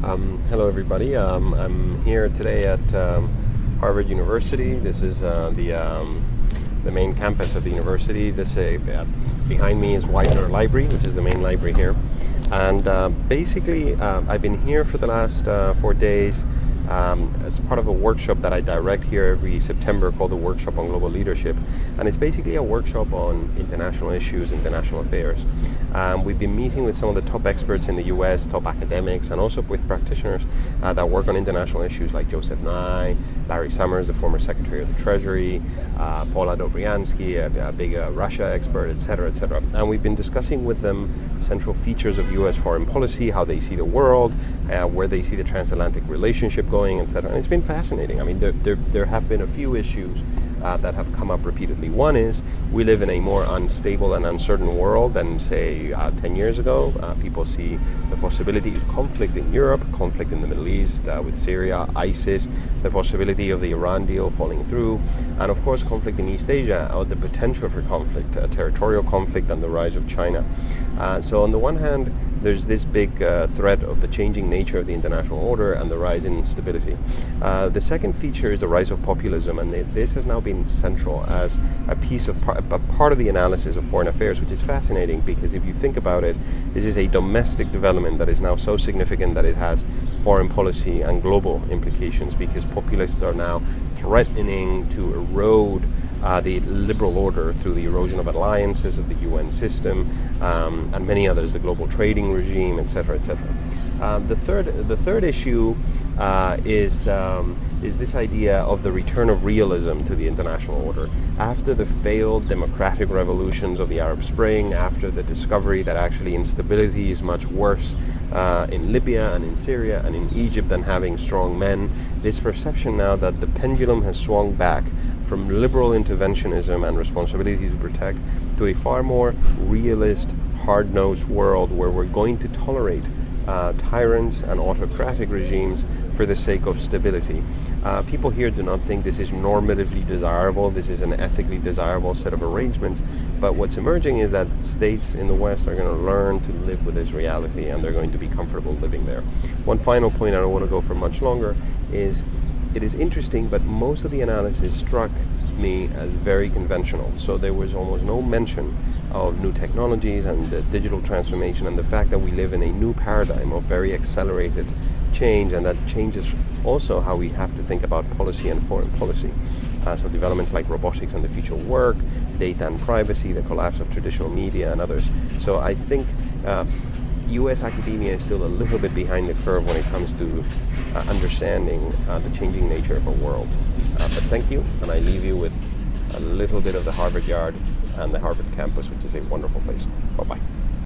Hello everybody. I'm here today at Harvard University. This is the main campus of the university. Behind me is Widener Library, which is the main library here. And basically, I've been here for the last 4 days as part of a workshop that I direct here every September called the Workshop on Global Leadership. And it's basically a workshop on international issues, international affairs. We've been meeting with some of the top experts in the US, top academics, and also with practitioners that work on international issues like Joseph Nye, Larry Summers, the former Secretary of the Treasury, Paula Dobriansky, a big Russia expert, etc., etc. And we've been discussing with them central features of US foreign policy, how they see the world, where they see the transatlantic relationship going, etc. And it's been fascinating. I mean, there have been a few issues that have come up repeatedly. One is we live in a more unstable and uncertain world than, say, 10 years ago. People see the possibility of conflict in Europe, conflict in the Middle East with Syria, ISIS, the possibility of the Iran deal falling through, and of course conflict in East Asia, or the potential for conflict, territorial conflict, and the rise of China. So on the one hand, there's this big threat of the changing nature of the international order and the rise in instability. The second feature is the rise of populism, and this has now been central as a piece of part of the analysis of foreign affairs, which is fascinating because if you think about it, this is a domestic development that is now so significant that it has foreign policy and global implications, because populists are now threatening to erode the liberal order through the erosion of alliances of the UN system and many others, the global trading regime, etc., etc. The third issue is this idea of the return of realism to the international order. After the failed democratic revolutions of the Arab Spring, after the discovery that actually instability is much worse in Libya and in Syria and in Egypt than having strong men, this perception now that the pendulum has swung back from liberal interventionism and responsibility to protect to a far more realist, hard-nosed world where we're going to tolerate tyrants and autocratic regimes for the sake of stability. People here do not think this is normatively desirable, this is an ethically desirable set of arrangements, but what's emerging is that states in the West are going to learn to live with this reality, and they're going to be comfortable living there. One final point, I don't want to go for much longer, is it is interesting, but most of the analysis struck me as very conventional. So there was almost no mention of new technologies and the digital transformation and the fact that we live in a new paradigm of very accelerated change, and that changes also how we have to think about policy and foreign policy. So developments like robotics and the future of work, data and privacy, the collapse of traditional media and others. So I think US academia is still a little bit behind the curve when it comes to understanding the changing nature of our world. But thank you, and I leave you with a little bit of the Harvard Yard and the Harvard campus, which is a wonderful place. Bye-bye.